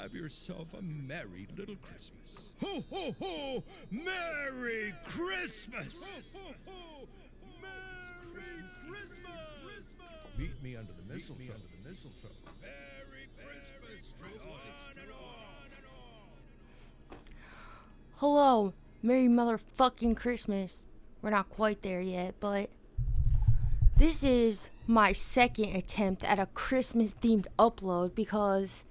have yourself a merry little Christmas. Ho, ho, ho! Merry Christmas! Ho, ho, ho! Merry Christmas! Meet me under the mistletoe. Merry Christmas to one and all. Hello, Merry motherfucking Christmas. We're not quite there yet, but this is my second attempt at a Christmas themed upload because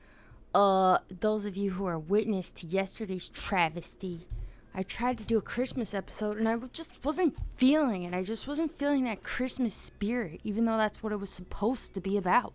those of you who are witness to yesterday's travesty, I tried to do a Christmas episode and I just wasn't feeling it. I just wasn't feeling that Christmas spirit, even though that's what it was supposed to be about.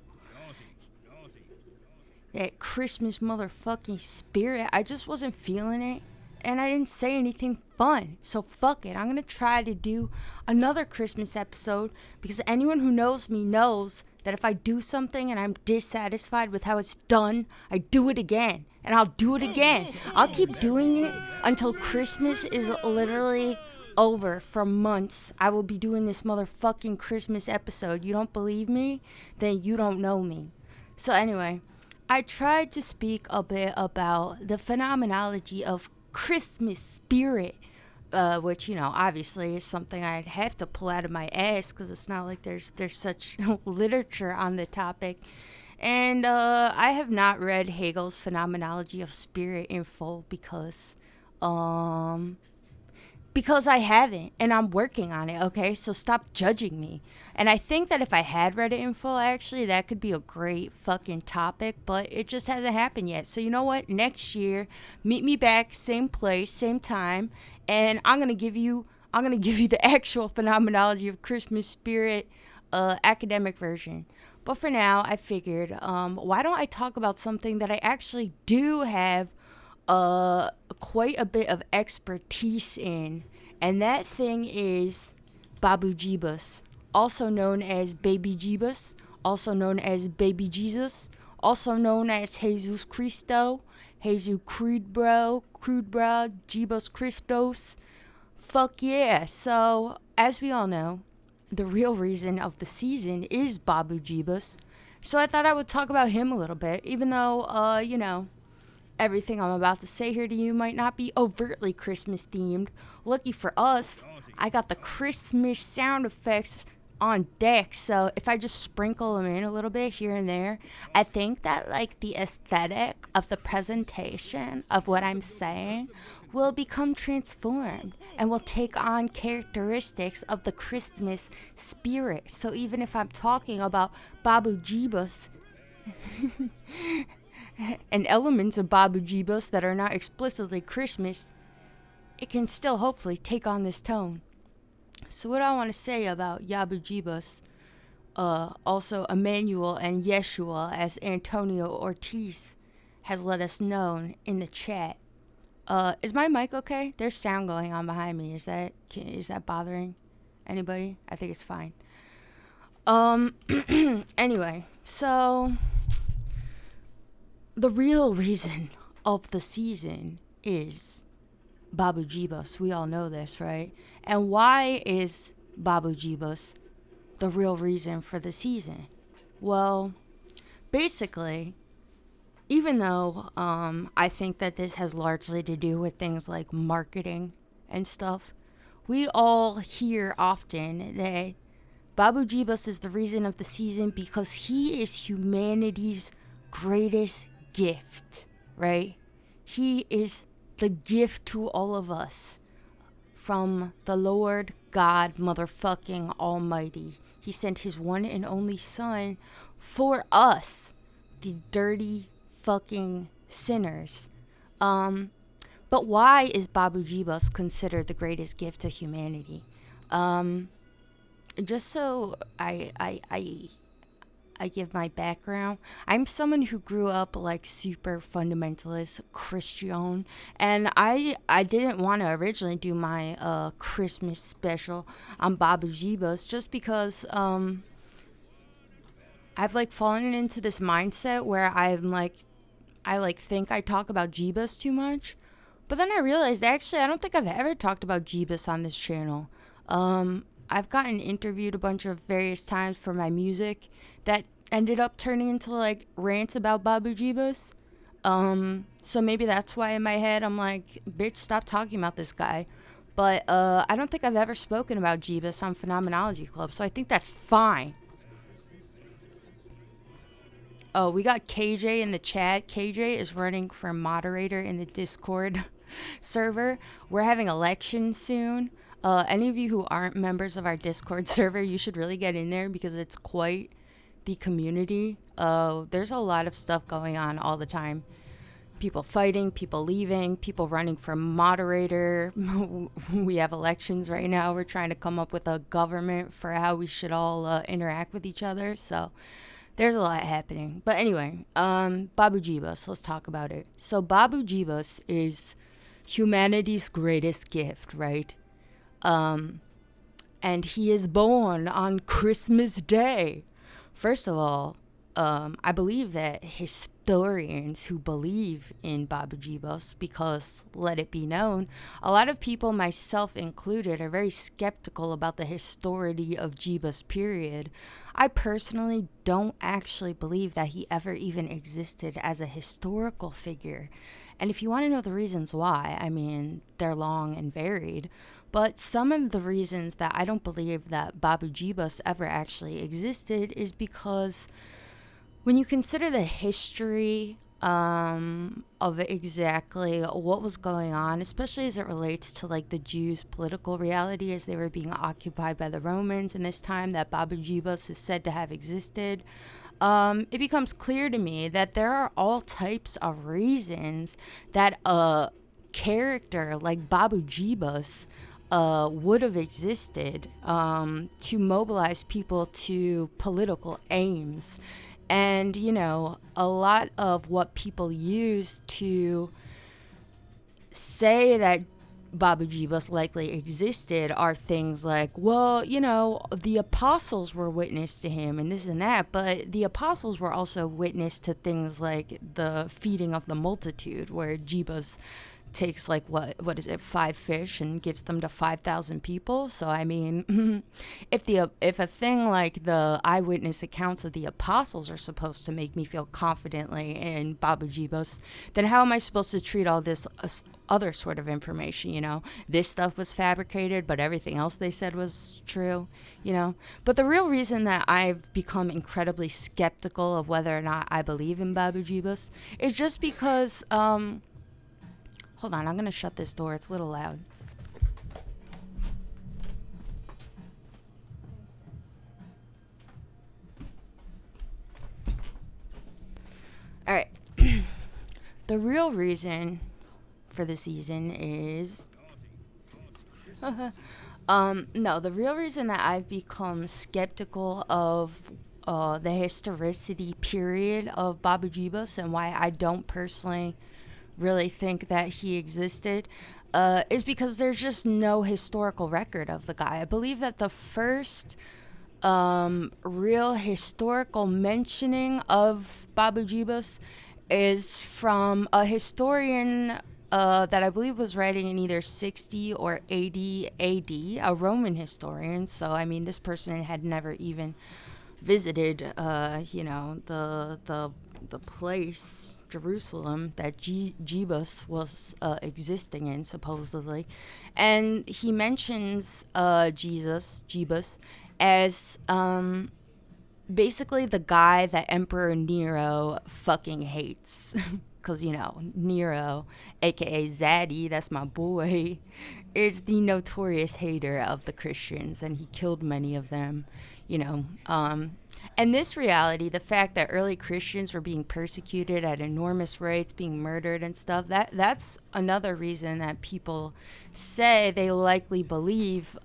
That Christmas motherfucking spirit, I just wasn't feeling it. And I didn't say anything fun. So fuck it. I'm going to try to do another Christmas episode because anyone who knows me knows that if I do something and I'm dissatisfied with how it's done, I do it again. And I'll do it again. I'll keep doing it until Christmas is literally over for months. I will be doing this motherfucking Christmas episode. You don't believe me? Then you don't know me. So anyway, I tried to speak a bit about the phenomenology of Christmas spirit, which, you know, obviously is something I'd have to pull out of my ass because it's not like there's such literature on the topic. And I have not read Hegel's Phenomenology of Spirit in full because I haven't, and I'm working on it, okay? So stop judging me. And I think that if I had read it in full, actually, that could be a great fucking topic, but it just hasn't happened yet. So you know what? Next year, meet me back, same place, same time, and I'm gonna give you the actual Phenomenology of Christmas Spirit academic version. But for now, I figured, why don't I talk about something that I actually do have quite a bit of expertise in, and that thing is Babu Jeebus, also known as Baby Jeebus, also known as Baby Jesus, also known as Jesus Christo, Jesus Crude Bro, Jeebus Christos. Fuck yeah. So, as we all know, the real reason of the season is Babu Jeebus. So I thought I would talk about him a little bit, even though, you know, everything I'm about to say here to you might not be overtly Christmas themed. Lucky for us, I got the Christmas sound effects on deck, so if I just sprinkle them in a little bit here and there, I think that like the aesthetic of the presentation of what I'm saying will become transformed and will take on characteristics of the Christmas spirit. So even if I'm talking about Babu Jeebus and elements of Babu Jeebus that are not explicitly Christmas, it can still hopefully take on this tone. So what I want to say about Babu Jeebus, also Emmanuel and Yeshua, as Antonio Ortiz has let us know in the chat. Is my mic okay? There's sound going on behind me. Is that bothering anybody? I think it's fine. Anyway, so the real reason of the season is Babu Jeebus. We all know this, right? And why is Babu Jeebus the real reason for the season? Well, basically, even though I think that this has largely to do with things like marketing and stuff, we all hear often that Babu Jeebus is the reason of the season because he is humanity's greatest gift, right? He is the gift to all of us from the Lord God motherfucking Almighty. He sent his one and only son for us, the dirty fucking sinners. But why is Babu Jeebus considered the greatest gift to humanity? Just so I give my background. I'm someone who grew up like super fundamentalist Christian, and I didn't want to originally do my Christmas special on Babu Jeebus just because I've like fallen into this mindset where I think I talk about Jeebus too much, but then I realized actually I don't think I've ever talked about Jeebus on this channel. I've gotten interviewed a bunch of various times for my music that ended up turning into like rants about Babu Jeebus. So maybe that's why in my head I'm like, bitch, stop talking about this guy. But I don't think I've ever spoken about Jeebus on Phenomenology Club, so I think that's fine. Oh, we got KJ in the chat. KJ is running for moderator in the Discord server. We're having elections soon. Any of you who aren't members of our Discord server, you should really get in there because it's quite the community. There's a lot of stuff going on all the time. People fighting, people leaving, people running for moderator. We have elections right now. We're trying to come up with a government for how we should all interact with each other. So there's a lot happening. But anyway, Babu Jeebus, let's talk about it. So Babu Jeebus is humanity's greatest gift, right? And he is born on Christmas Day. First of all, I believe that historians who believe in Babu Jeebus, because let it be known, a lot of people, myself included, are very skeptical about the historicity of Jeebus, period. I personally don't actually believe that he ever even existed as a historical figure. And if you want to know the reasons why, I mean, they're long and varied. But some of the reasons that I don't believe that Babu Jeebus ever actually existed is because when you consider the history of exactly what was going on, especially as it relates to like the Jews' political reality as they were being occupied by the Romans in this time that Babu Jeebus is said to have existed, it becomes clear to me that there are all types of reasons that a character like Babu Jeebus would have existed to mobilize people to political aims. And, you know, a lot of what people use to say that Babu Jeebus likely existed are things like, well, you know, the apostles were witness to him and this and that, but the apostles were also witness to things like the feeding of the multitude, where Jeebus takes like what is it, 5 fish and gives them to 5,000 people. So I mean, if a thing like the eyewitness accounts of the apostles are supposed to make me feel confidently in Babu Jeebus, then how am I supposed to treat all this other sort of information? You know, this stuff was fabricated, but everything else they said was true, you know. But the real reason that I've become incredibly skeptical of whether or not I believe in Babu Jeebus is just because hold on, I'm going to shut this door. It's a little loud. All right. The real reason for the season is... no, the real reason that I've become skeptical of the historicity period of Babu Jeebus and why I don't personally really think that he existed is because there's just no historical record of the guy. I believe that the first real historical mentioning of Babu Jeebus is from a historian that I believe was writing in either 60 or 80 AD, a Roman historian. So, I mean, this person had never even visited, you know, the place, Jerusalem, that Jeebus was existing in, supposedly. And he mentions Jeebus, as basically the guy that Emperor Nero fucking hates. Because, you know, Nero, a.k.a. Zaddy, that's my boy, is the notorious hater of the Christians, and he killed many of them, you know. And this reality, the fact that early Christians were being persecuted at enormous rates, being murdered and stuff, that's another reason that people say they likely believe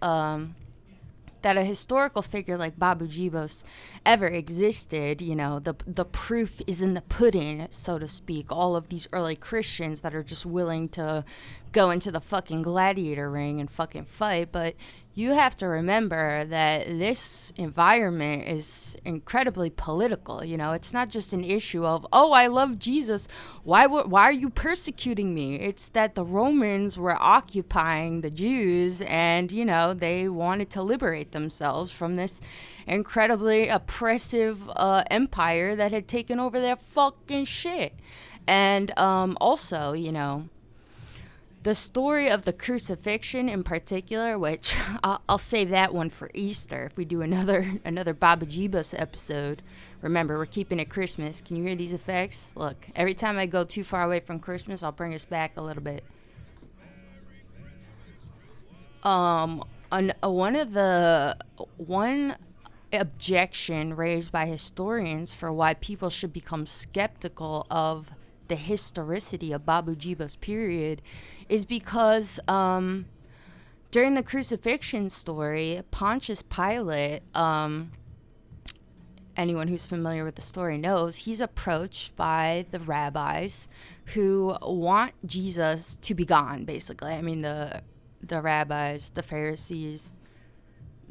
that a historical figure like Babu Jeebus ever existed. You know, the proof is in the pudding, so to speak. All of these early Christians that are just willing to go into the fucking gladiator ring and fucking fight. But you have to remember that this environment is incredibly political. You know, it's not just an issue of, oh, I love Jesus, why are you persecuting me? It's that the Romans were occupying the Jews, and, you know, they wanted to liberate themselves from this incredibly oppressive empire that had taken over their fucking shit. And also, the story of the crucifixion in particular, which I'll save that one for Easter if we do another Babu Jeebus episode. Remember, we're keeping it Christmas. Can you hear these effects? Look, every time I go too far away from Christmas, I'll bring us back a little bit. One objection raised by historians for why people should become skeptical of the historicity of Babu Jeebus period is because during the crucifixion story, Pontius Pilate, anyone who's familiar with the story knows, he's approached by the rabbis who want Jesus to be gone, basically. I mean, the rabbis, the Pharisees,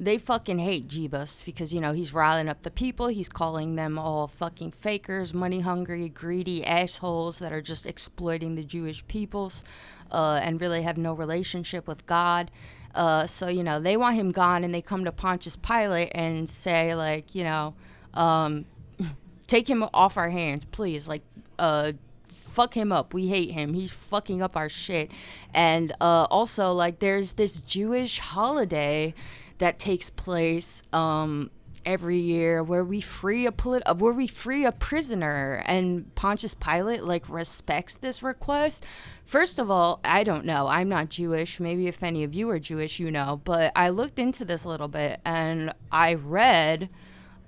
they fucking hate Jeebus because, he's riling up the people. He's calling them all fucking fakers, money-hungry, greedy assholes that are just exploiting the Jewish peoples and really have no relationship with God. So, they want him gone, and they come to Pontius Pilate and say, like, take him off our hands, please. Like, fuck him up. We hate him. He's fucking up our shit. And also, like, there's this Jewish holiday that takes place every year where we free a prisoner, and Pontius Pilate respects this request. First of all, I don't know. I'm not Jewish. Maybe if any of you are Jewish, but I looked into this a little bit and I read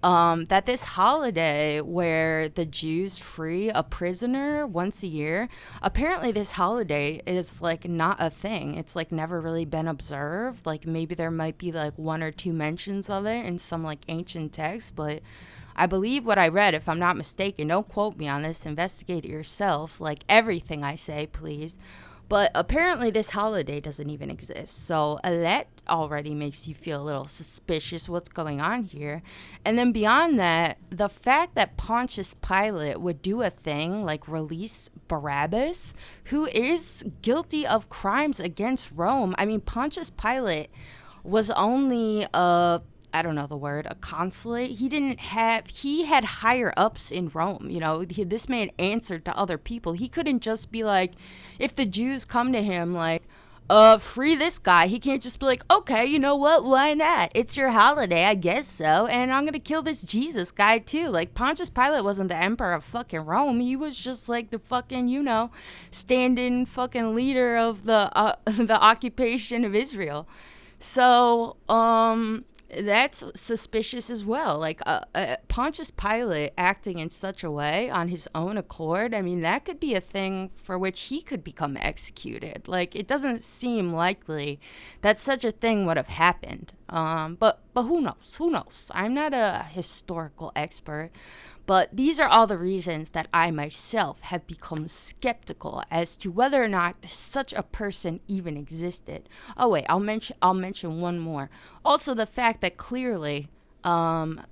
that this holiday where the Jews free a prisoner once a year, apparently this holiday is not a thing. It's never really been observed. Maybe there might be one or two mentions of it in some ancient text, but I believe what I read, if I'm not mistaken. Don't quote me on this. Investigate it yourselves. Everything I say, please. But apparently this holiday doesn't even exist. So that already makes you feel a little suspicious what's going on here. And then beyond that, the fact that Pontius Pilate would do a thing like release Barabbas, who is guilty of crimes against Rome. I mean, Pontius Pilate was only I don't know the word, a consulate. He had higher ups in Rome, this man answered to other people. He couldn't just be like, if the Jews come to him free this guy, he can't just be like, okay, you know what, why not? It's your holiday, I guess so, and I'm gonna kill this Jesus guy too. Pontius Pilate wasn't the emperor of fucking Rome. He was just the fucking, stand-in fucking leader of the the occupation of Israel. So, that's suspicious as well. Pontius Pilate acting in such a way on his own accord, I mean, that could be a thing for which he could become executed. It doesn't seem likely that such a thing would have happened. But who knows? Who knows? I'm not a historical expert. But these are all the reasons that I myself have become skeptical as to whether or not such a person even existed. Oh wait, I'll mention one more. Also, the fact that clearly the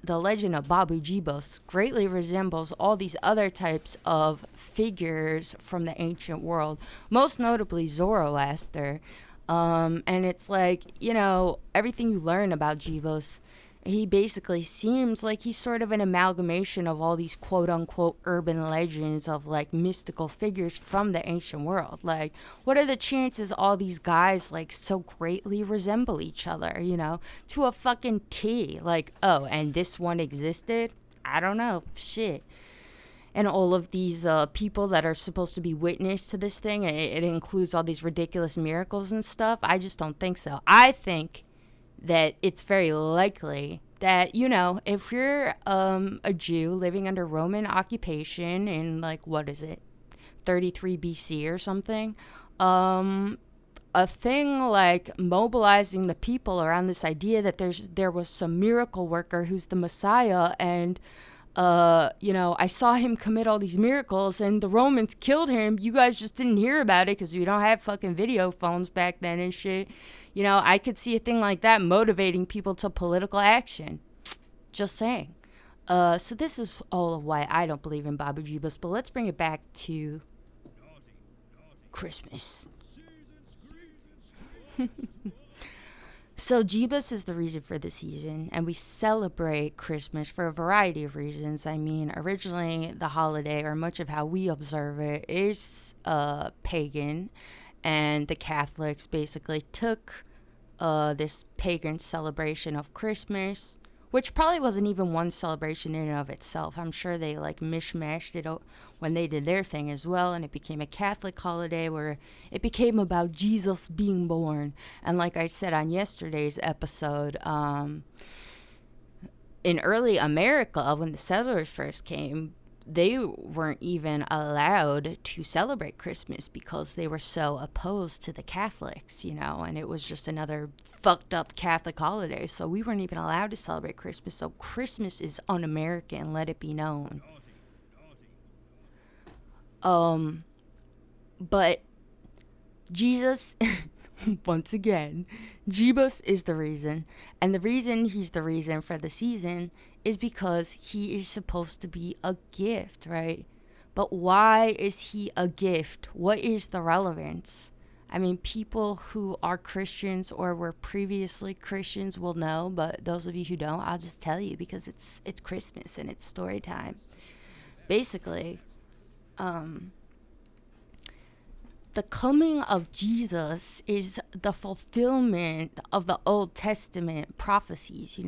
legend of Babu Jeebus greatly resembles all these other types of figures from the ancient world, most notably Zoroaster. And it's everything you learn about Jeebus, he basically seems like he's sort of an amalgamation of all these quote-unquote urban legends of mystical figures from the ancient world. What are the chances all these guys so greatly resemble each other, to a fucking T? Oh, and this one existed? I don't know, shit. And all of these people that are supposed to be witness to this thing, it includes all these ridiculous miracles and stuff. I just don't think so. I think that it's very likely that, if you're a Jew living under Roman occupation in, 33 BC or something, a thing like mobilizing the people around this idea that there was some miracle worker who's the Messiah, and I saw him commit all these miracles and the Romans killed him. You guys just didn't hear about it because we don't have fucking video phones back then and shit. I could see a thing like that motivating people to political action. Just saying. So this is all of why I don't believe in Babu Jeebus, but let's bring it back to Christmas. So Jeebus is the reason for the season, and we celebrate Christmas for a variety of reasons. I mean, originally the holiday, or much of how we observe it, is pagan, and the Catholics basically took this pagan celebration of Christmas, which probably wasn't even one celebration in and of itself. I'm sure they like mishmashed it when they did their thing as well, and it became a Catholic holiday where it became about Jesus being born. And like I said on yesterday's episode, in early America, when the settlers first came, they weren't even allowed to celebrate Christmas because they were so opposed to the Catholics, and it was just another fucked up Catholic holiday. So we weren't even allowed to celebrate Christmas. So Christmas is un-American, let it be known. But Jesus, once again, Jeebus is the reason. And the reason he's the reason for the season is because he is supposed to be a gift, right? But why is he a gift? What is the relevance? I mean, people who are Christians or were previously Christians will know, but those of you who don't, I'll just tell you because it's Christmas and it's story time. Basically, the coming of Jesus is the fulfillment of the Old Testament prophecies,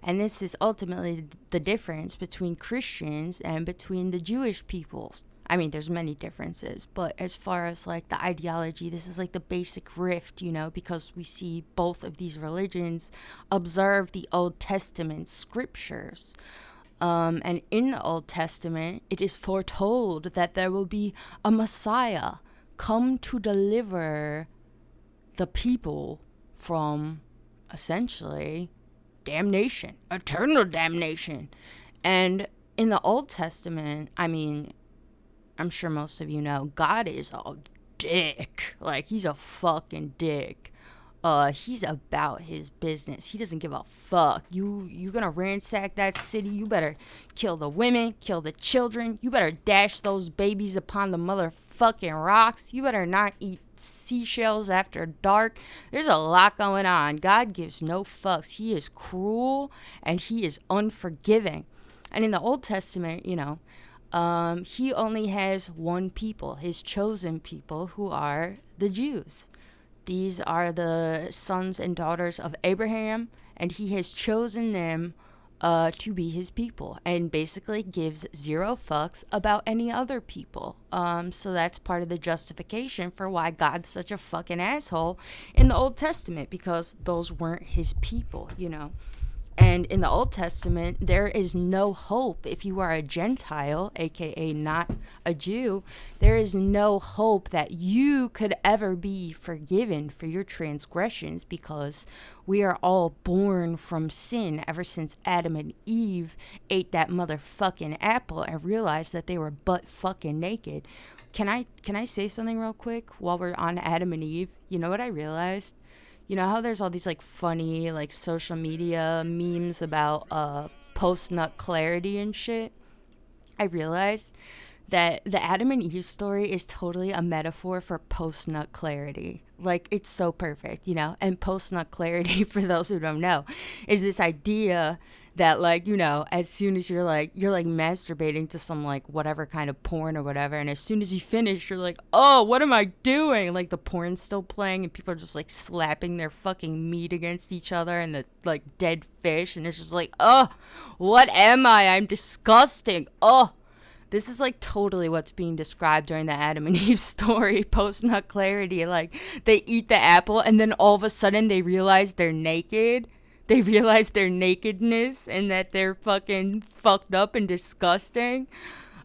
And this is ultimately the difference between Christians and between the Jewish people. I mean, there's many differences, but as far as like the ideology, this is like the basic rift, because we see both of these religions observe the Old Testament scriptures. And in the Old Testament, it is foretold that there will be a Messiah come to deliver the people from essentially damnation, eternal damnation. And in the Old Testament, I mean, I'm sure most of you know, God is a dick. Like, he's a fucking dick. He's about his business. He doesn't give a fuck. You gonna ransack that city, you better kill the women, kill the children. You better dash those babies upon the motherfucking rocks. You better not eat seashells after dark. There's a lot going on. God gives no fucks. He is cruel and he is unforgiving. And in the Old Testament, he only has one people, his chosen people, who are the Jews. These are the sons and daughters of Abraham, and he has chosen them to be his people, and basically gives zero fucks about any other people. So that's part of the justification for why God's such a fucking asshole in the Old Testament, because those weren't his people, And in the Old Testament, there is no hope. If you are a Gentile, aka not a Jew, there is no hope that you could ever be forgiven for your transgressions, because we are all born from sin ever since Adam and Eve ate that motherfucking apple and realized that they were butt fucking naked. Can I say something real quick while we're on Adam and Eve? You know what I realized? You know how there's all these like funny like social media memes about post-nut clarity and shit? I realized that the Adam and Eve story is totally a metaphor for post-nut clarity. Like, it's so perfect, And post-nut clarity, for those who don't know, is this idea that, like, as soon as you're masturbating to some, like, whatever kind of porn or whatever, and as soon as you finish, you're like, oh, what am I doing? Like, the porn's still playing, and people are just, like, slapping their fucking meat against each other, and the, like, dead fish, and it's just like, oh, what am I? I'm disgusting. Oh. This is like totally what's being described during the Adam and Eve story, post-nut clarity. Like, they eat the apple and then all of a sudden they realize they're naked. They realize their nakedness and that they're fucking fucked up and disgusting.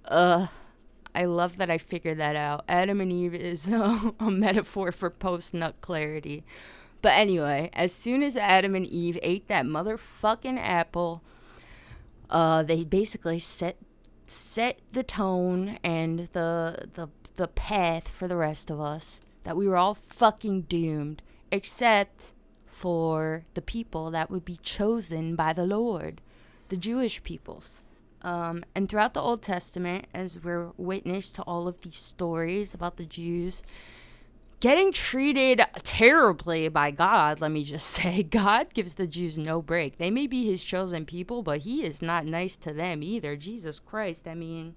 I love that I figured that out. Adam and Eve is a metaphor for post-nut clarity. But anyway, as soon as Adam and Eve ate that motherfucking apple, they basically set the tone and the path for the rest of us, that we were all fucking doomed, except for the people that would be chosen by the Lord, the Jewish peoples. And throughout the Old Testament, as we're witness to all of these stories about the Jews getting treated terribly by God, let me just say. God gives the Jews no break. They may be his chosen people, but he is not nice to them either. Jesus Christ, I mean,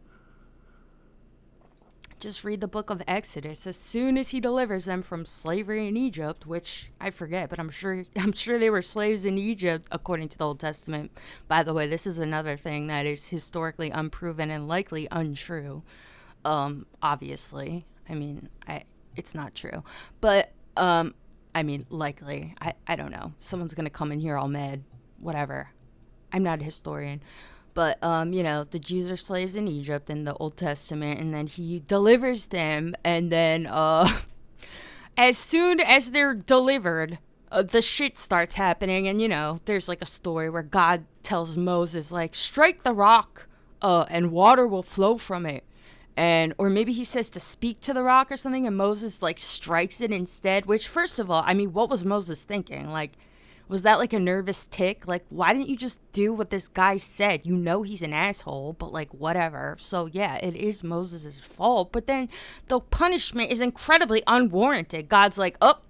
just read the book of Exodus. As soon as he delivers them from slavery in Egypt, which I forget, but I'm sure they were slaves in Egypt according to the Old Testament. By the way, this is another thing that is historically unproven and likely untrue. Obviously. I mean, it's not true. But I mean, likely. I don't know. Someone's going to come in here all mad. Whatever. I'm not a historian. But, the Jews are slaves in Egypt in the Old Testament, and then he delivers them, and then as soon as they're delivered, the shit starts happening, and, there's like a story where God tells Moses, like, strike the rock, and water will flow from it. Or maybe he says to speak to the rock or something, and Moses, like, strikes it instead, which, first of all, I mean, what was Moses thinking? Like, was that, like, a nervous tick? Like, why didn't you just do what this guy said? You know he's an asshole, but, like, whatever. So, yeah, it is Moses' fault, but then the punishment is incredibly unwarranted. God's like, oh,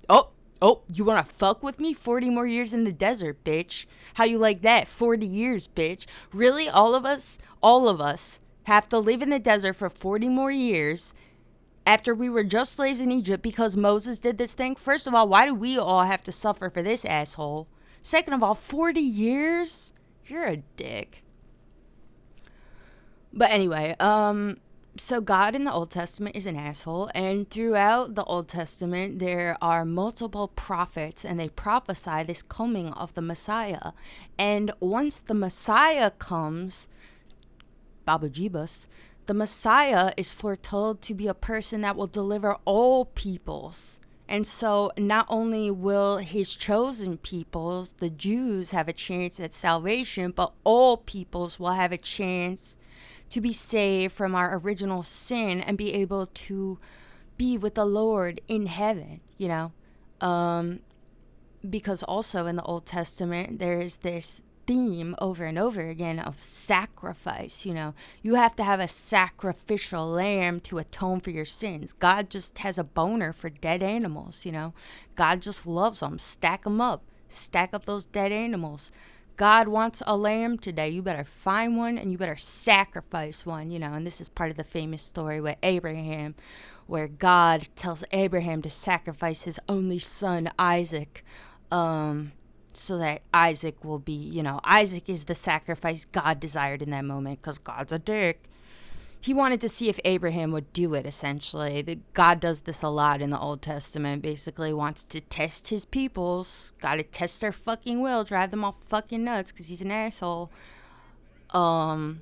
you wanna fuck with me? 40 more years in the desert, bitch. How you like that? 40 years, bitch. Really? All of us have to live in the desert for 40 more years after we were just slaves in Egypt because Moses did this thing? First of all, why do we all have to suffer for this asshole? Second of all, 40 years? You're a dick. But anyway, so God in the Old Testament is an asshole, and throughout the Old Testament there are multiple prophets, and they prophesy this coming of the Messiah. And once the Messiah comes, Babu Jeebus, the Messiah is foretold to be a person that will deliver all peoples. And so not only will his chosen peoples, the Jews, have a chance at salvation, but all peoples will have a chance to be saved from our original sin and be able to be with the Lord in heaven, because also in the Old Testament there is this theme over and over again of sacrifice. You have to have a sacrificial lamb to atone for your sins. God just has a boner for dead animals. God just loves them. Stack them up those dead animals. God wants a lamb today. You better find one and you better sacrifice one. And this is part of the famous story with Abraham, where God tells Abraham to sacrifice his only son Isaac, so that Isaac will be, Isaac is the sacrifice God desired in that moment, because God's a dick. He wanted to see if Abraham would do it, essentially. God does this a lot in the Old Testament. Basically wants to test his peoples. Gotta test their fucking will, drive them all fucking nuts, because he's an asshole. And,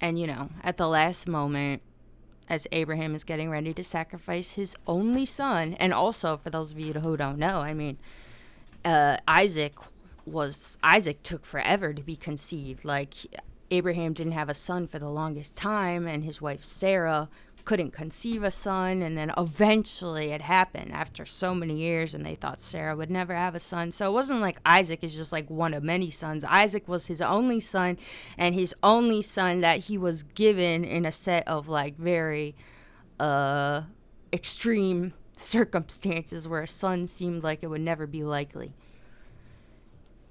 at the last moment, as Abraham is getting ready to sacrifice his only son, and also, for those of you who don't know, I mean, Isaac took forever to be conceived. Like, Abraham didn't have a son for the longest time, and his wife Sarah couldn't conceive a son, and then eventually it happened after so many years, and they thought Sarah would never have a son. So it wasn't like Isaac is just like one of many sons. Isaac was his only son, and his only son that he was given in a set of like very extreme circumstances where a son seemed like it would never be likely.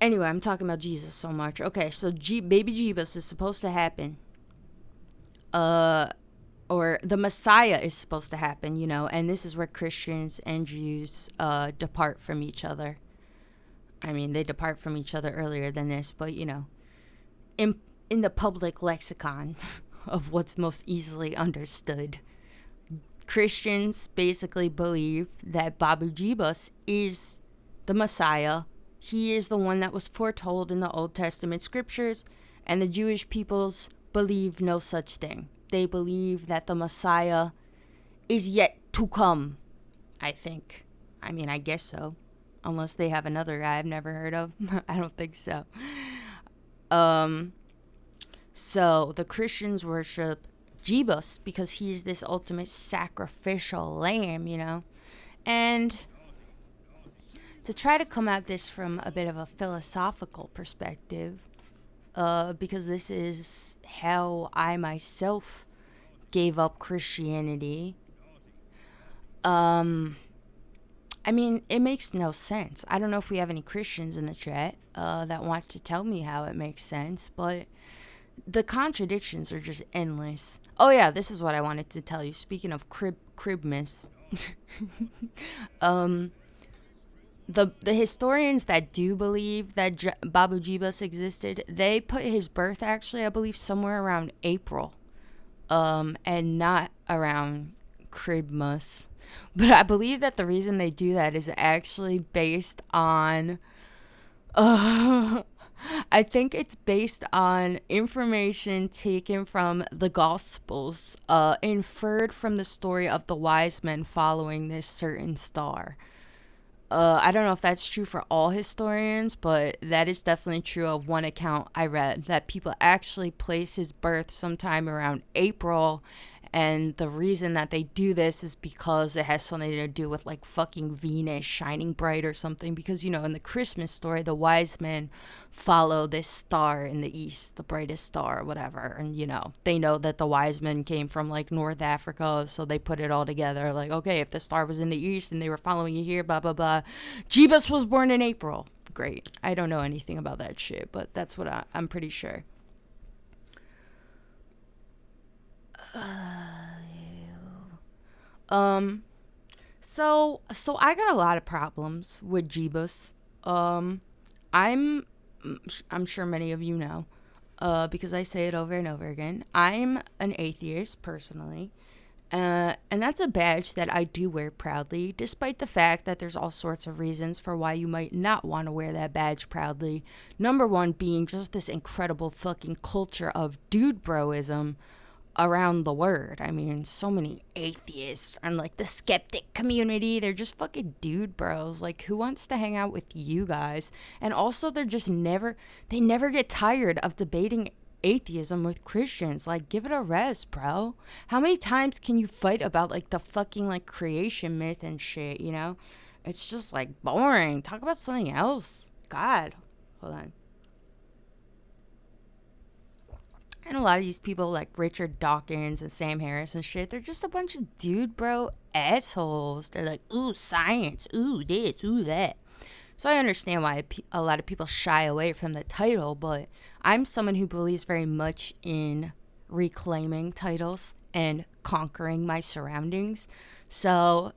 Anyway, I'm talking about Jesus so much. Okay, so baby Jeebus is supposed to happen. Or the Messiah is supposed to happen, and this is where Christians and Jews depart from each other. I mean, they depart from each other earlier than this, but, in the public lexicon of what's most easily understood, Christians basically believe that Babu Jeebus is the Messiah. He is the one that was foretold in the Old Testament scriptures, and the Jewish peoples believe no such thing. They believe that the Messiah is yet to come, I think. I mean, I guess so. Unless they have another guy I've never heard of. I don't think so. So the Christians worship Jeebus because he is this ultimate sacrificial lamb, And to try to come at this from a bit of a philosophical perspective, because this is how I myself gave up Christianity. I mean, it makes no sense. I don't know if we have any Christians in the chat that want to tell me how it makes sense, but the contradictions are just endless. Oh yeah, this is what I wanted to tell you. Speaking of cribmas, the historians that do believe that Babu Jeebus existed, they put his birth actually, I believe, somewhere around April, and not around Christmas. But I believe that the reason they do that is actually based on, I think it's based on information taken from the Gospels, inferred from the story of the wise men following this certain star. I don't know if that's true for all historians, but that is definitely true of one account I read, that people actually place his birth sometime around April. And the reason that they do this is because it has something to do with like fucking Venus shining bright or something. Because, you know, in the Christmas story, the wise men follow this star in the east, the brightest star or whatever. And, you know, they know that the wise men came from like North Africa. So they put it all together. Like, okay, if the star was in the east and they were following you here, blah, blah, blah. Jeebus was born in April. Great. I don't know anything about that shit, but that's what I'm pretty sure. So I got a lot of problems with Jeebus. I'm sure many of you know, because I say it over and over again. I'm an atheist personally, and that's a badge that I do wear proudly, despite the fact that there's all sorts of reasons for why you might not want to wear that badge proudly. Number one being just this incredible fucking culture of dude broism around the word. I mean, so many atheists and like the skeptic community, they're just fucking dude bros. Like, who wants to hang out with you guys? And also, they never get tired of debating atheism with Christians. Like, give it a rest, bro. How many times can you fight about like the fucking like creation myth and shit, you know? It's just like boring. Talk about something else. God. Hold on. And a lot of these people like Richard Dawkins and Sam Harris and shit, they're just a bunch of dude bro assholes. They're like, ooh, science, ooh, this, ooh, that. So I understand why a lot of people shy away from the title, but I'm someone who believes very much in reclaiming titles and conquering my surroundings. So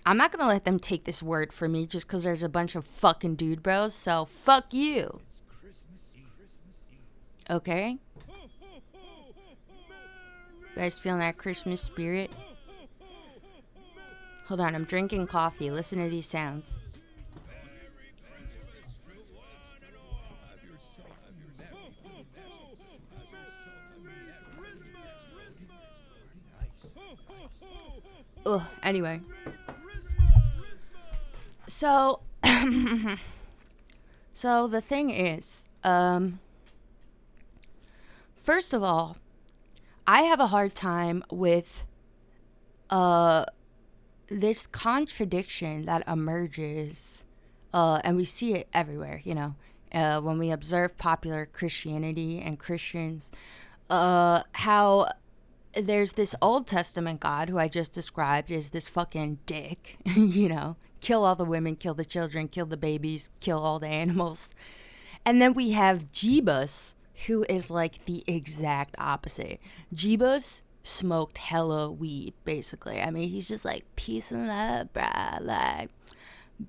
I'm not going to let them take this word from me just because there's a bunch of fucking dude bros. So fuck you. Okay? You guys feeling that Christmas spirit? Hold on, I'm drinking coffee. Listen to these sounds. Ugh, anyway. So, so the thing is, first of all, I have a hard time with this contradiction that emerges, and we see it everywhere, you know, when we observe popular Christianity and Christians, how there's this Old Testament God who I just described as this fucking dick, you know, kill all the women, kill the children, kill the babies, kill all the animals. And then we have Jeebus, who is like the exact opposite. Jeebus smoked hella weed, basically. I mean, he's just like, peace and love, bruh, like,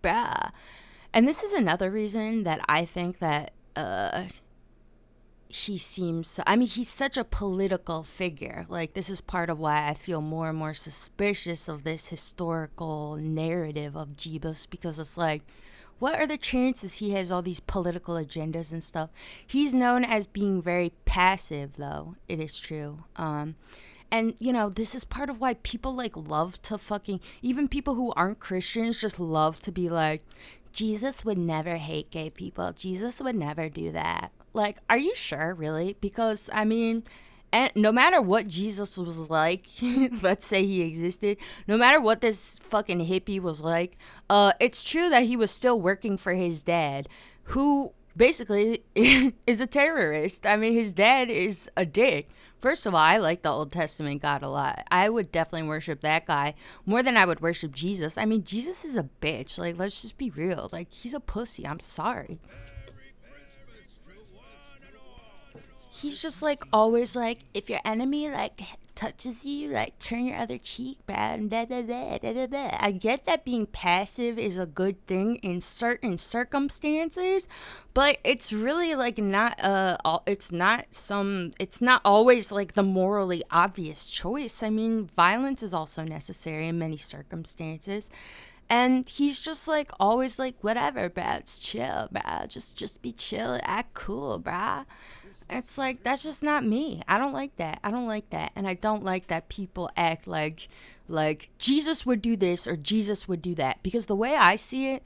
bruh. And this is another reason that I think that he seems, I mean, he's such a political figure. Like, this is part of why I feel more and more suspicious of this historical narrative of Jeebus, because it's like, what are the chances he has all these political agendas and stuff? He's known as being very passive, though. It is true. And, you know, this is part of why people, like, love to fucking... Even people who aren't Christians just love to be like, Jesus would never hate gay people. Jesus would never do that. Like, are you sure, really? Because, I mean... And no matter what Jesus was like, let's say he existed, no matter what this fucking hippie was like, it's true that he was still working for his dad, who basically is a terrorist. I mean, his dad is a dick. First of all, I like the Old Testament God a lot. I would definitely worship that guy more than I would worship Jesus. I mean, Jesus is a bitch. Like, let's just be real. Like, he's a pussy. I'm sorry. He's just like always like, if your enemy like touches you, like turn your other cheek, bruh. And da, da, da, da, da, da. I get that being passive is a good thing in certain circumstances, but it's really like not it's not always like the morally obvious choice. I mean, violence is also necessary in many circumstances. And he's just like always like, whatever, bruh, it's chill, bruh. Just be chill, act cool, bruh. It's like, that's just not me. I don't like that. I don't like that. And I don't like that people act like Jesus would do this or Jesus would do that. Because the way I see it,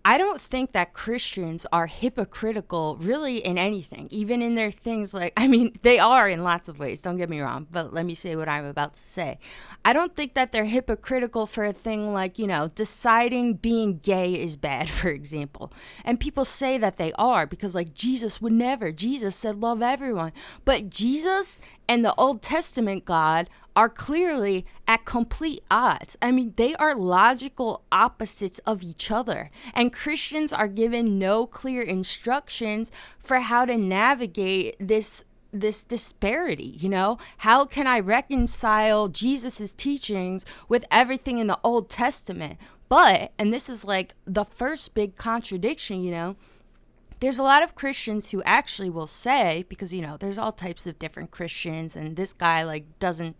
I don't think that Christians are hypocritical really in anything, even in their things like, I mean, they are in lots of ways, don't get me wrong, but let me say what I'm about to say. I don't think that they're hypocritical for a thing like, deciding being gay is bad, for example. And people say that they are because like Jesus would never. Jesus said love everyone. But Jesus and the Old Testament God are clearly at complete odds. I mean, they are logical opposites of each other. And Christians are given no clear instructions for how to navigate this disparity. How can I reconcile Jesus's teachings with everything in the Old Testament? But, and this is like the first big contradiction, there's a lot of Christians who actually will say, because, there's all types of different Christians, and this guy, like, doesn't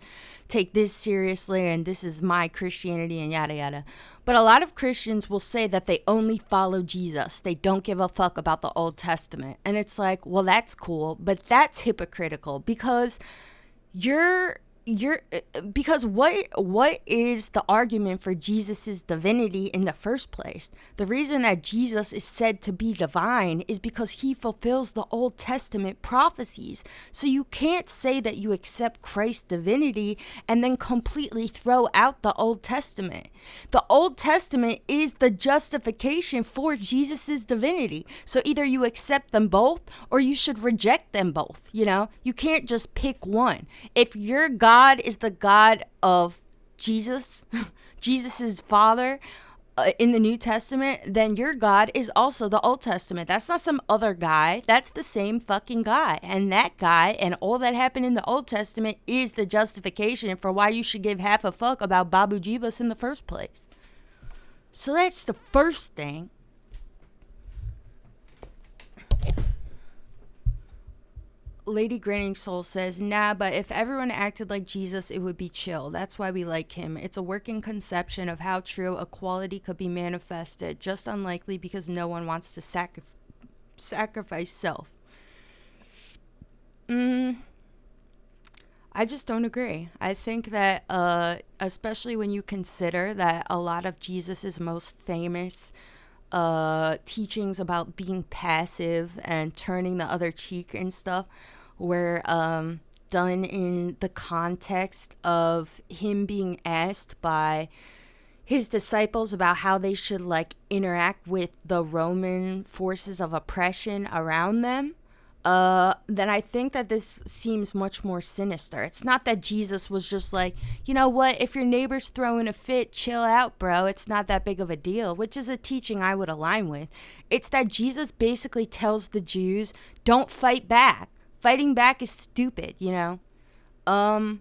take this seriously, and this is my Christianity, and yada, yada. But a lot of Christians will say that they only follow Jesus. They don't give a fuck about the Old Testament. And it's like, well, that's cool, but that's hypocritical, because because what is the argument for Jesus's divinity in the first place? The reason that Jesus is said to be divine is because he fulfills the Old Testament prophecies. So you can't say that you accept Christ's divinity and then completely throw out the Old Testament. The Old Testament is the justification for Jesus's divinity. So either you accept them both or you should reject them both. You can't just pick one. If your God is the God of Jesus, Jesus's father in the New Testament, then your God is also the Old Testament. That's not some other guy. That's the same fucking guy. And that guy and all that happened in the Old Testament is the justification for why you should give half a fuck about Babu Jeebus in the first place. So that's the first thing. Lady Grinning Soul says, nah, but if everyone acted like Jesus, it would be chill. That's why we like him. It's a working conception of how true equality could be manifested. Just unlikely because no one wants to sacrifice self. I just don't agree. I think that, especially when you consider that a lot of Jesus's most famous teachings about being passive and turning the other cheek and stuff were done in the context of him being asked by his disciples about how they should like interact with the Roman forces of oppression around them, then I think that this seems much more sinister. It's not that Jesus was just like, you know what, if your neighbor's throwing a fit, chill out, bro. It's not that big of a deal, which is a teaching I would align with. It's that Jesus basically tells the Jews, don't fight back. Fighting back is stupid, the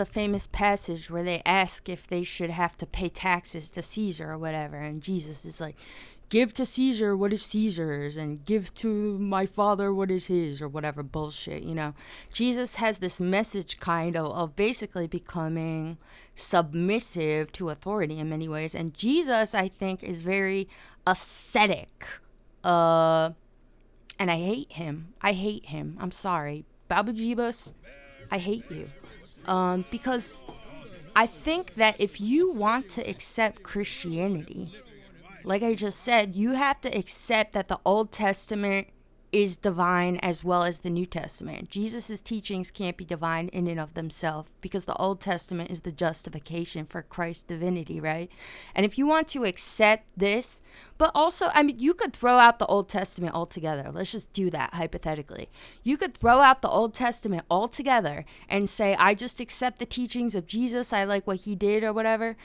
famous passage where they ask if they should have to pay taxes to Caesar or whatever. And Jesus is like, give to Caesar what is Caesar's and give to my father what is his, or whatever bullshit, Jesus has this message kind of basically becoming submissive to authority in many ways. And Jesus, I think, is very ascetic. And I hate him. I'm sorry. Babu Jeebus, I hate you. Because I think that if you want to accept Christianity, like I just said, you have to accept that the Old Testament is divine as well as the New Testament. Jesus' teachings can't be divine in and of themselves because the Old Testament is the justification for Christ's divinity, right? And if you want to accept this, but also, I mean, you could throw out the Old Testament altogether. Let's just do that hypothetically. You could throw out the Old Testament altogether and say, I just accept the teachings of Jesus. I like what he did or whatever.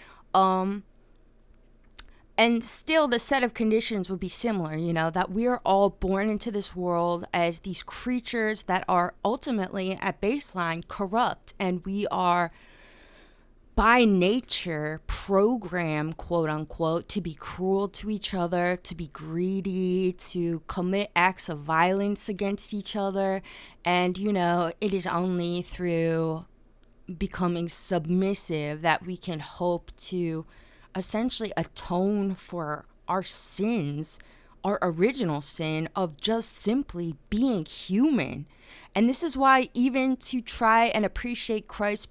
And still the set of conditions would be similar, you know, that we are all born into this world as these creatures that are ultimately at baseline corrupt, and we are by nature programmed, quote unquote, to be cruel to each other, to be greedy, to commit acts of violence against each other. And, you know, it is only through becoming submissive that we can hope to essentially atone for our sins, our original sin of just simply being human. And this is why even to try and appreciate Christ's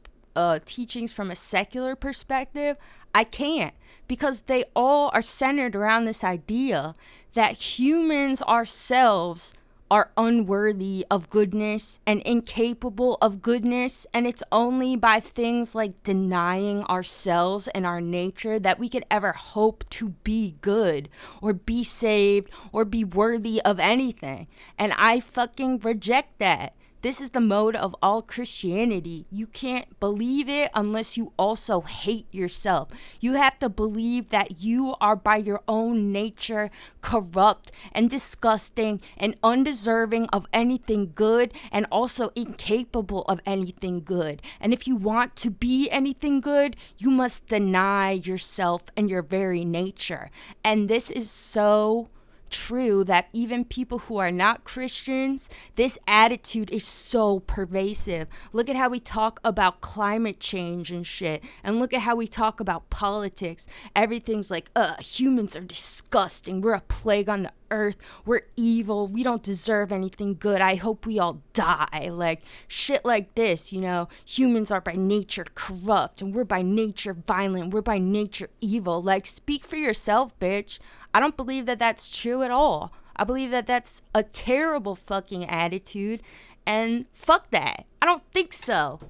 teachings from a secular perspective, I can't, because they all are centered around this idea that humans ourselves are unworthy of goodness and incapable of goodness, and it's only by things like denying ourselves and our nature that we could ever hope to be good or be saved or be worthy of anything. And I fucking reject that. This is the mode of all Christianity. You can't believe it unless you also hate yourself. You have to believe that you are by your own nature corrupt and disgusting and undeserving of anything good, and also incapable of anything good. And if you want to be anything good, you must deny yourself and your very nature. And this is so true that even people who are not Christians, this attitude is so pervasive. Look at how we talk about climate change and shit, and look at how we talk about politics. Everything's like, humans are disgusting, we're a plague on the earth, we're evil, we don't deserve anything good, I hope we all die. Like shit like this, you know, humans are by nature corrupt, and we're by nature violent, we're by nature evil. Like, speak for yourself, bitch. I don't believe that that's true at all. I believe that that's a terrible fucking attitude, and fuck that. I don't think so.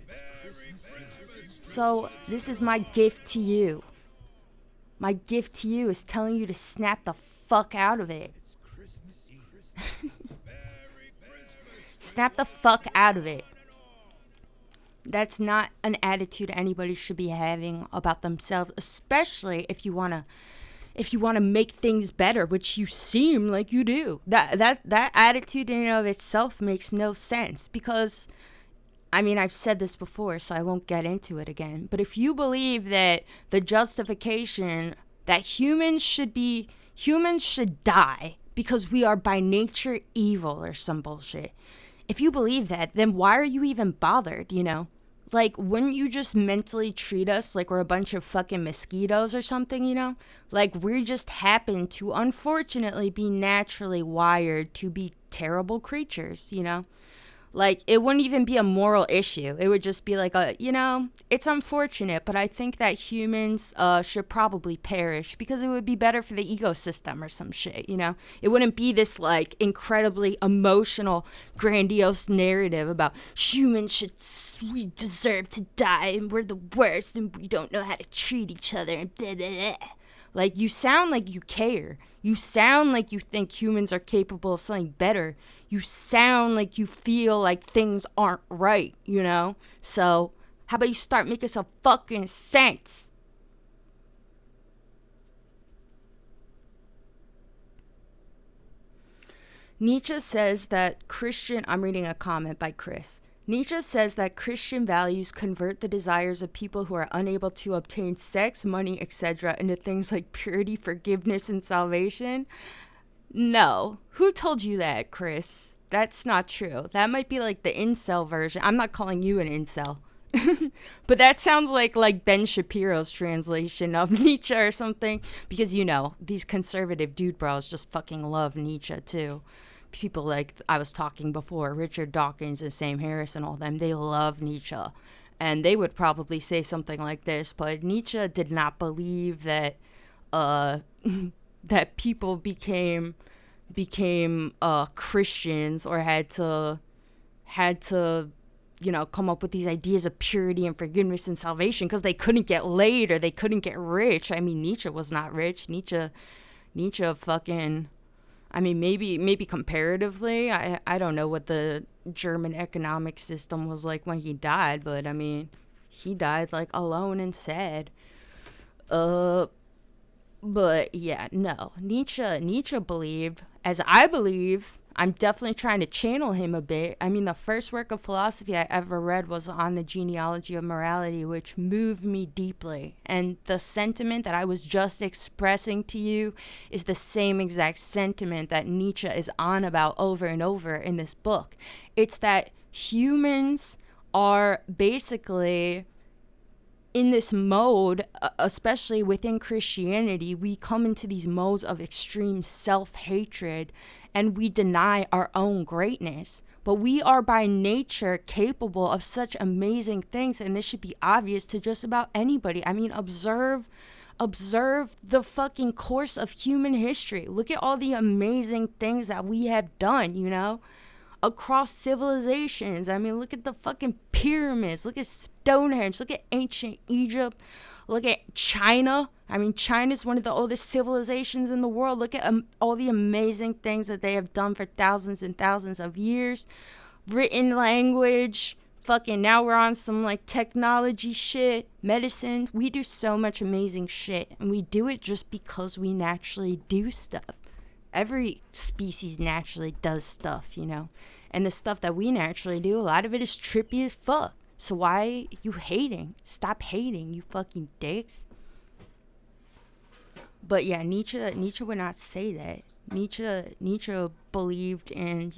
So this is my gift to you. My gift to you is telling you to snap the fuck out of it. Snap the fuck out of it. That's not an attitude anybody should be having about themselves, especially if you want to make things better, which you seem like you do. That attitude in and of itself makes no sense, because, I mean, I've said this before, so I won't get into it again. But if you believe that the justification that humans should die because we are by nature evil or some bullshit, if you believe that, then why are you even bothered, you know? Like, wouldn't you just mentally treat us like we're a bunch of fucking mosquitoes or something, you know? Like, we just happen to, unfortunately, be naturally wired to be terrible creatures, you know? Like, it wouldn't even be a moral issue. It would just be like, it's unfortunate, but I think that humans should probably perish because it would be better for the ecosystem or some shit, you know? It wouldn't be this, like, incredibly emotional, grandiose narrative about we deserve to die and we're the worst and we don't know how to treat each other and blah, blah, blah. Like, you sound like you care. You sound like you think humans are capable of something better. You sound like you feel like things aren't right, you know? So, how about you start making some fucking sense? Nietzsche says that I'm reading a comment by Chris. Nietzsche says that Christian values convert the desires of people who are unable to obtain sex, money, etc. into things like purity, forgiveness, and salvation. No. Who told you that, Chris? That's not true. That might be like the incel version. I'm not calling you an incel. But that sounds like Ben Shapiro's translation of Nietzsche or something. Because, you know, these conservative dude bros just fucking love Nietzsche too. People like I was talking before, Richard Dawkins and Sam Harris and all them, they love Nietzsche. And they would probably say something like this, but Nietzsche did not believe that that people became became Christians, or had to come up with these ideas of purity and forgiveness and salvation because they couldn't get laid or they couldn't get rich. I mean, Nietzsche was not rich. Nietzsche fucking, I mean, maybe comparatively, I don't know what the German economic system was like when he died, but I mean, he died like alone and sad. But yeah, no. Nietzsche believed, as I believe. I'm definitely trying to channel him a bit. I mean, the first work of philosophy I ever read was on the genealogy of morality, which moved me deeply. And the sentiment that I was just expressing to you is the same exact sentiment that Nietzsche is on about over and over in this book. It's that humans are basically in this mode, especially within Christianity, we come into these modes of extreme self-hatred and we deny our own greatness. But we are by nature capable of such amazing things, and this should be obvious to just about anybody. I mean, observe the fucking course of human history. Look at all the amazing things that we have done, across civilizations. I mean, look at the fucking pyramids. Look at Stonehenge. Look at ancient Egypt. Look at China. I mean, China's one of the oldest civilizations in the world. Look at all the amazing things that they have done for thousands and thousands of years. Written language. Fucking now we're on some like technology shit. Medicine. We do so much amazing shit. And we do it just because we naturally do stuff. Every species naturally does stuff, and the stuff that we naturally do, a lot of it is trippy as fuck. So why you hating? Stop hating, you fucking dicks. But yeah, Nietzsche would not say that. Nietzsche believed in,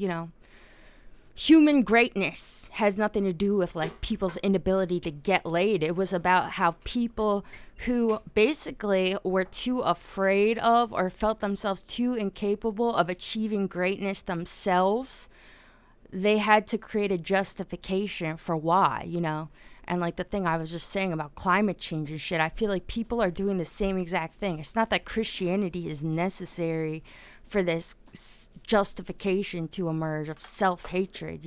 human greatness has nothing to do with like people's inability to get laid. It was about how people who basically were too afraid of or felt themselves too incapable of achieving greatness themselves, they had to create a justification for why, And like the thing I was just saying about climate change and shit, I feel like people are doing the same exact thing. It's not that Christianity is necessary for this justification to emerge of self-hatred,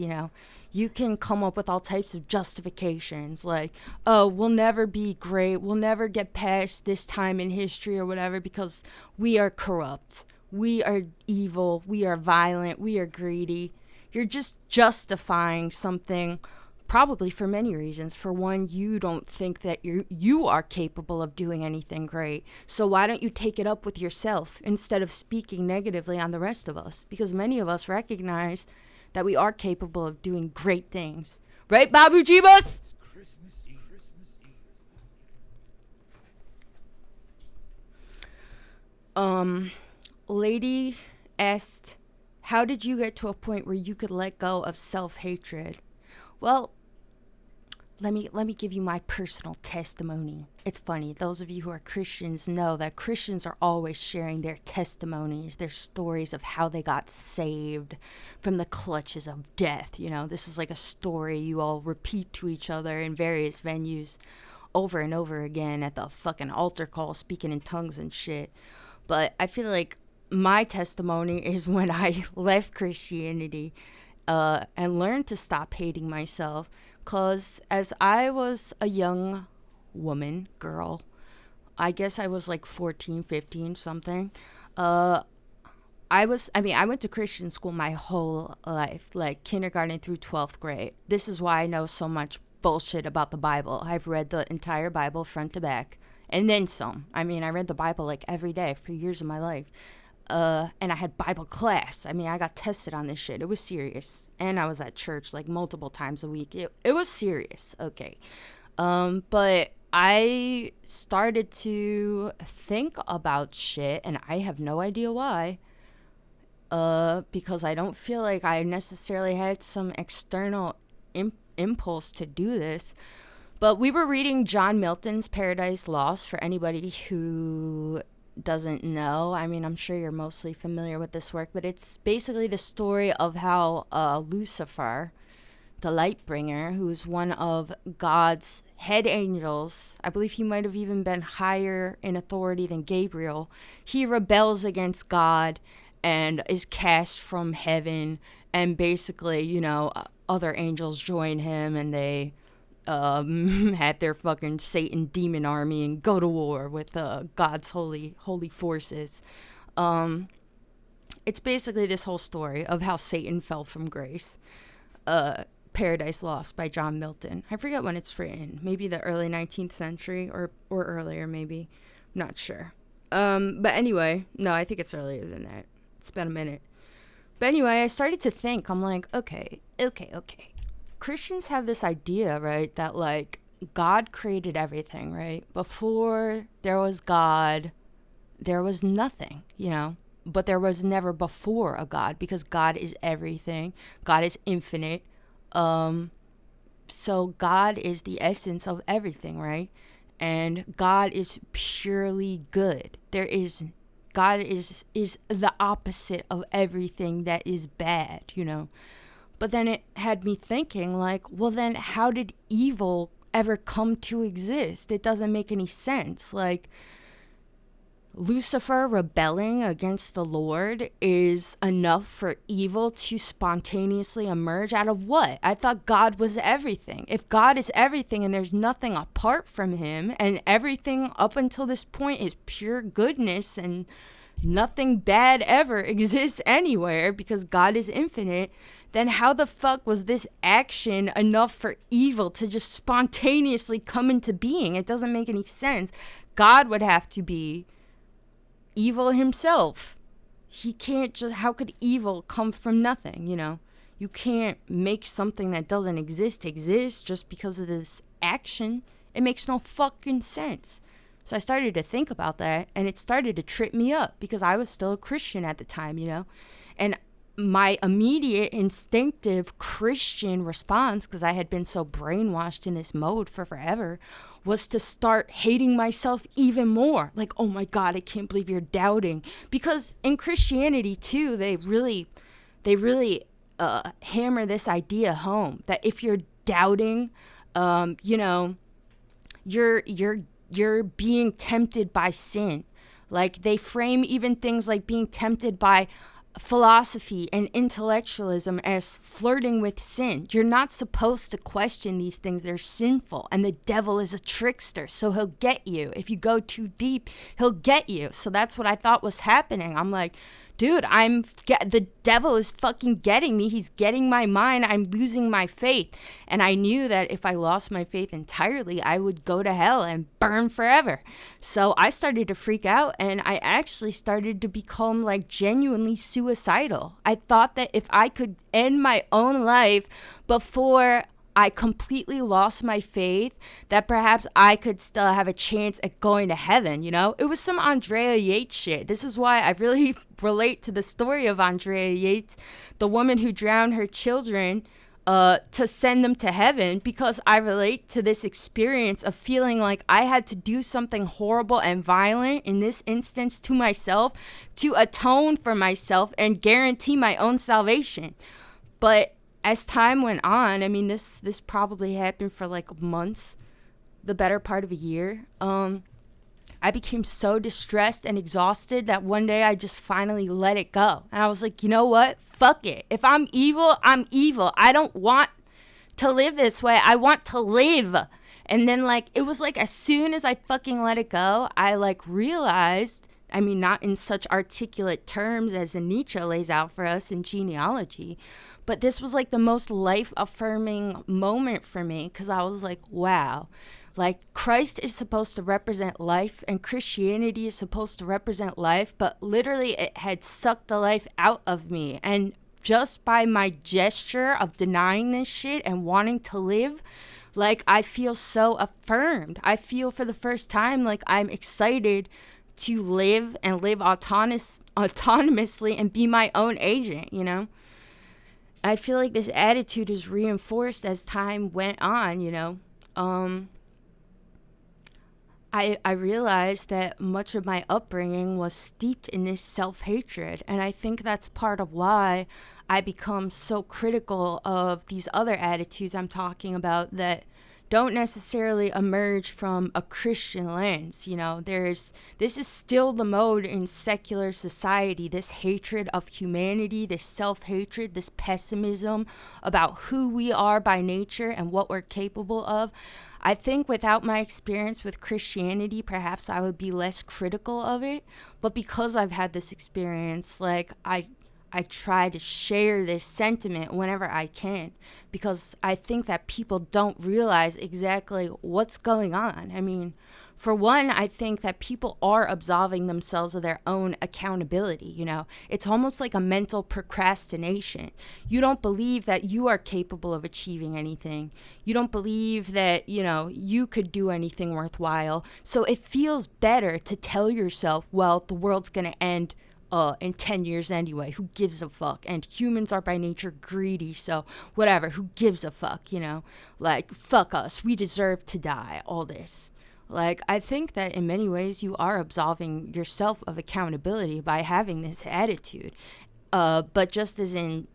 You can come up with all types of justifications like, oh, we'll never be great, we'll never get past this time in history or whatever because we are corrupt, we are evil, we are violent, we are greedy. You're just justifying something probably for many reasons. For one, you don't think that you are capable of doing anything great. So why don't you take it up with yourself instead of speaking negatively on the rest of us? Because many of us recognize that we are capable of doing great things. Right, Babu Jeebus? Lady asked, how did you get to a point where you could let go of self-hatred? Well, let me give you my personal testimony. It's funny, those of you who are Christians know that Christians are always sharing their testimonies, their stories of how they got saved from the clutches of death. This is like a story you all repeat to each other in various venues over and over again at the fucking altar call, speaking in tongues and shit. But I feel like my testimony is when I left Christianity and learned to stop hating myself. Because as I was a young girl, I guess I was like 14, 15, something. I went to Christian school my whole life, like kindergarten through 12th grade. This is why I know so much bullshit about the Bible. I've read the entire Bible front to back. And then some. I read the Bible like every day for years of my life. And I had Bible class. I got tested on this shit. It was serious. And I was at church like multiple times a week. It was serious. Okay. But I started to think about shit, and I have no idea why. Because I don't feel like I necessarily had some external impulse to do this. But we were reading John Milton's Paradise Lost for anybody who doesn't know. I'm sure you're mostly familiar with this work, but it's basically the story of how Lucifer, the light bringer, who's one of God's head angels, I believe he might have even been higher in authority than Gabriel, he rebels against God and is cast from heaven, and basically, other angels join him, and they have their fucking Satan demon army and go to war with God's holy forces. It's basically this whole story of how Satan fell from grace. Paradise Lost by John Milton. I forget when it's written. Maybe the early 19th century or earlier, maybe. I'm not sure. But anyway, no, I think it's earlier than that. It's been a minute. But anyway, I started to think, I'm like, okay. Christians have this idea, right, that like God created everything, right? Before there was God, there was nothing, But there was never before a God, because God is everything. God is infinite. So God is the essence of everything, right? And God is purely good. God is the opposite of everything that is bad, But then it had me thinking, like, well, then how did evil ever come to exist? It doesn't make any sense. Like, Lucifer rebelling against the Lord is enough for evil to spontaneously emerge out of what? I thought God was everything. If God is everything and there's nothing apart from him, and everything up until this point is pure goodness and nothing bad ever exists anywhere because God is infinite, then how the fuck was this action enough for evil to just spontaneously come into being? It doesn't make any sense. God would have to be evil himself. He can't just, how could evil come from nothing, You can't make something that doesn't exist just because of this action. It makes no fucking sense. So I started to think about that, and it started to trip me up because I was still a Christian at the time, And my immediate instinctive Christian response, because I had been so brainwashed in this mode for forever, was to start hating myself even more. Like, oh my God, I can't believe you're doubting. Because in Christianity too, they really hammer this idea home that if you're doubting, you're being tempted by sin. Like, they frame even things like being tempted by philosophy and intellectualism as flirting with sin. You're not supposed to question these things. They're sinful, and the devil is a trickster, so he'll get you. If you go too deep, he'll get you. So that's what I thought was happening. I'm like, dude, the devil is fucking getting me. He's getting my mind. I'm losing my faith. And I knew that if I lost my faith entirely, I would go to hell and burn forever. So I started to freak out, and I actually started to become like genuinely suicidal. I thought that if I could end my own life before I completely lost my faith, that perhaps I could still have a chance at going to heaven, It was some Andrea Yates shit. This is why I really relate to the story of Andrea Yates, the woman who drowned her children to send them to heaven, because I relate to this experience of feeling like I had to do something horrible and violent, in this instance to myself, to atone for myself and guarantee my own salvation. But as time went on, this probably happened for like months, the better part of a year. I became so distressed and exhausted that one day I just finally let it go. And I was like, you know what? Fuck it. If I'm evil, I'm evil. I don't want to live this way. I want to live. And then it was like as soon as I fucking let it go, I realized, not in such articulate terms as Nietzsche lays out for us in genealogy, but this was the most life-affirming moment for me, because I was like, wow, Christ is supposed to represent life, and Christianity is supposed to represent life, but literally it had sucked the life out of me. And just by my gesture of denying this shit and wanting to live, I feel so affirmed. I feel for the first time I'm excited to live and live autonomously and be my own agent, I feel like this attitude is reinforced as time went on, I realized that much of my upbringing was steeped in this self-hatred, and I think that's part of why I become so critical of these other attitudes I'm talking about that don't necessarily emerge from a Christian lens. You know, this is still the mode in secular society, this hatred of humanity, this self-hatred, this pessimism about who we are by nature and what we're capable of. I think without my experience with Christianity, perhaps I would be less critical of it. But because I've had this experience, like, I try to share this sentiment whenever I can, because I think that people don't realize exactly what's going on. I mean, for one, I think that people are absolving themselves of their own accountability, you know. It's almost like a mental procrastination. You don't believe that you are capable of achieving anything. You don't believe that, you know, you could do anything worthwhile. So it feels better to tell yourself, well, the world's going to end in 10 years anyway. Who gives a fuck? And humans are by nature greedy, so whatever. Who gives a fuck, you know? Like, fuck us. We deserve to die. All this. Like, I think that in many ways you are absolving yourself of accountability by having this attitude. But just as in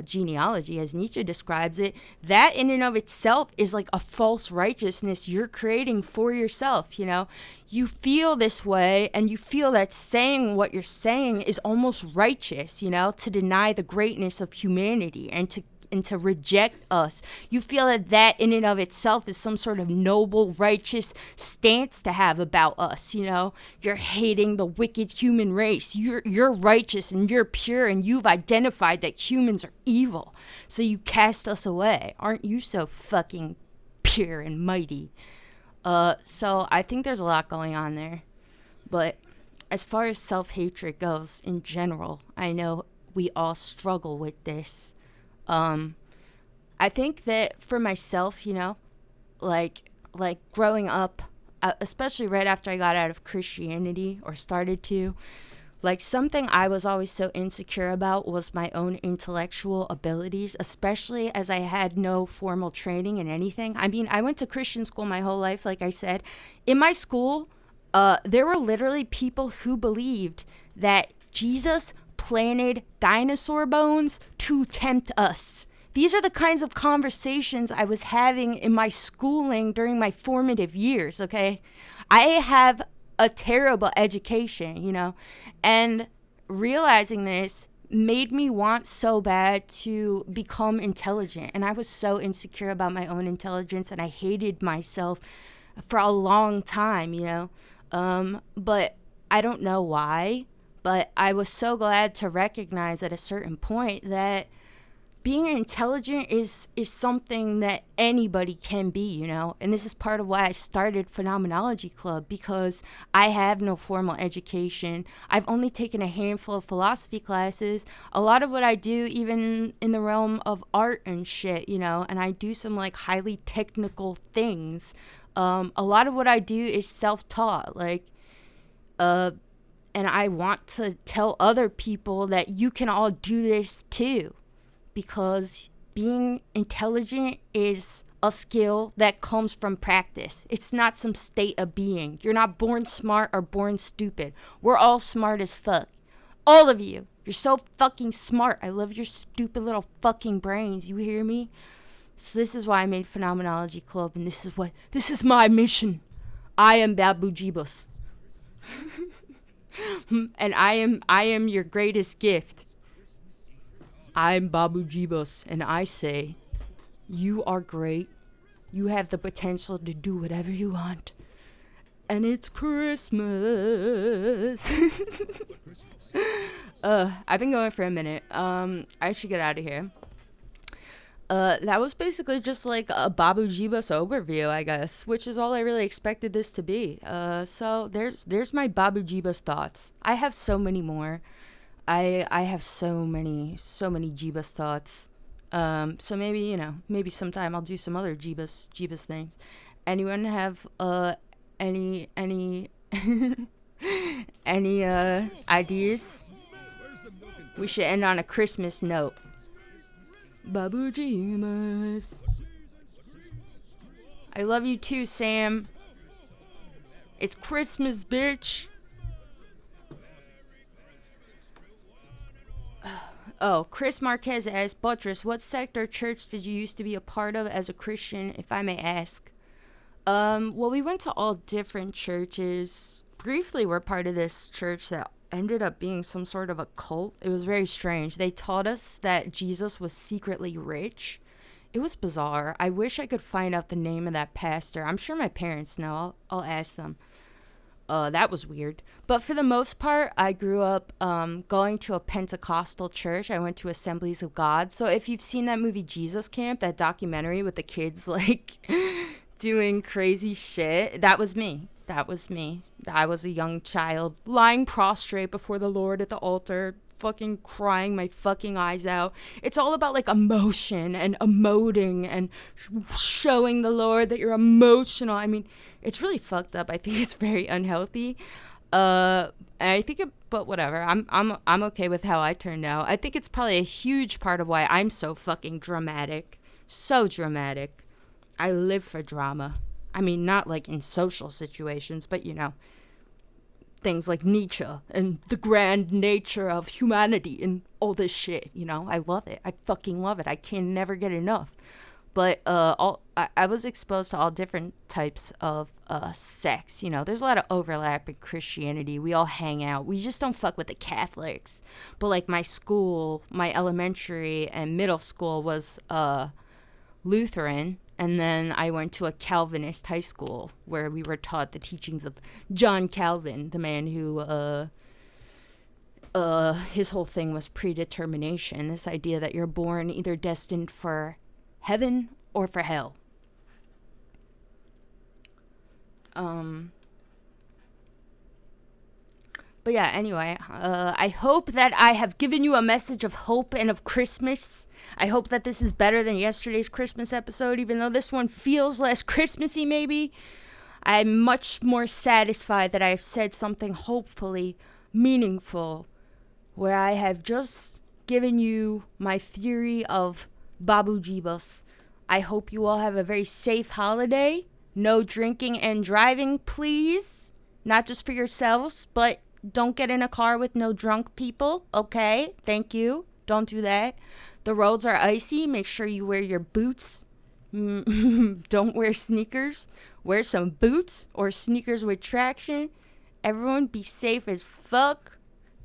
genealogy, as Nietzsche describes it, that in and of itself is like a false righteousness you're creating for yourself, you know? You feel this way, and you feel that saying what you're saying is almost righteous, you know, to deny the greatness of humanity and to reject us. You feel that in and of itself is some sort of noble, righteous stance to have about us, you know? You're hating the wicked human race. You're righteous and you're pure, and you've identified that humans are evil. So you cast us away. Aren't you so fucking pure and mighty? So I think there's a lot going on there. But as far as self-hatred goes in general, I know we all struggle with this. I think that for myself, you know, like growing up, especially right after I got out of Christianity or started to, like, something I was always so insecure about was my own intellectual abilities, especially as I had no formal training in anything. I mean, I went to Christian school my whole life, like I said. In my school, there were literally people who believed that Jesus planted dinosaur bones to tempt us. These are the kinds of conversations I was having in my schooling during my formative years, okay? I have a terrible education, you know, and realizing this made me want so bad to become intelligent. And I was so insecure about my own intelligence, and I hated myself for a long time, you know. But I don't know why, but I was so glad to recognize at a certain point that being intelligent is something that anybody can be, you know. And this is part of why I started Phenomenology Club, because I have no formal education. I've only taken a handful of philosophy classes. A lot of what I do, even in the realm of art and shit, you know, and I do some like highly technical things. A lot of what I do is self-taught, like, and I want to tell other people that you can all do this too. Because being intelligent is a skill that comes from practice. It's not some state of being. You're not born smart or born stupid. We're all smart as fuck. All of you. You're so fucking smart. I love your stupid little fucking brains. You hear me? So this is why I made Phenomenology Club, and this is my mission. I am Babu Jeebus. And I am your greatest gift. I'm Babu Jeebus, and I say, you are great. You have the potential to do whatever you want. And it's Christmas. I've been going for a minute. I should get out of here. That was basically just like a Babu Jeebus overview, I guess, which is all I really expected this to be. So there's my Babu Jeebus thoughts. I have so many more. I have so many Jeebus thoughts. So maybe, you know, maybe sometime I'll do some other Jeebus things. Anyone have any any ideas? We should end on a Christmas note. Babu Jeebus. I love you too, Sam. It's Christmas, bitch. Oh, Chris Marquez asked, Buttress, what sect or church did you used to be a part of as a Christian, if I may ask? Well, we went to all different churches. Briefly, we're part of this church that ended up being some sort of a cult. It was very strange. They taught us that Jesus was secretly rich. It was bizarre. I wish I could find out the name of that pastor. I'm sure my parents know. I'll ask them. That was weird. But for the most part, I grew up going to a Pentecostal church. I went to Assemblies of God. So if you've seen that movie Jesus Camp, that documentary with the kids like doing crazy shit, that was me. That was me. I was a young child lying prostrate before the Lord at the altar, fucking crying my fucking eyes out. It's all about like emotion and emoting and showing the Lord that you're emotional. I mean, it's really fucked up. I think it's very unhealthy. I think it, but whatever. I'm okay with how I turned out. I think it's probably a huge part of why I'm so fucking dramatic. So dramatic. I live for drama. I mean, not like in social situations, but you know, things like Nietzsche and the grand nature of humanity and all this shit, you know? I love it. I fucking love it. I can never get enough. But I was exposed to all different types of sects. You know, there's a lot of overlap in Christianity. We all hang out. We just don't fuck with the Catholics. But like my school, my elementary and middle school was Lutheran. And then I went to a Calvinist high school where we were taught the teachings of John Calvin, the man who his whole thing was predetermination. This idea that you're born either destined for heaven or for hell. But yeah, anyway, I hope that I have given you a message of hope and of Christmas. I hope that this is better than yesterday's Christmas episode, even though this one feels less Christmassy maybe. I'm much more satisfied that I've said something hopefully meaningful, where I have just given you my theory of Babu Jeebus. I hope you all have a very safe holiday. No drinking and driving, please. Not just for yourselves, but don't get in a car with no drunk people, okay? Thank you. Don't do that. The roads are icy. Make sure you wear your boots. Don't wear sneakers. Wear some boots or sneakers with traction. Everyone be safe as fuck.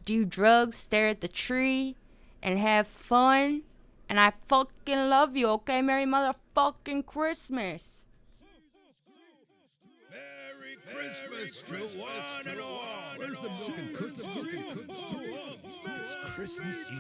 Do drugs, stare at the tree, and have fun. And I fucking love you, okay? Merry motherfucking Christmas. Merry Christmas to one and all. Where's the milk and cookies? It's Christmas Eve.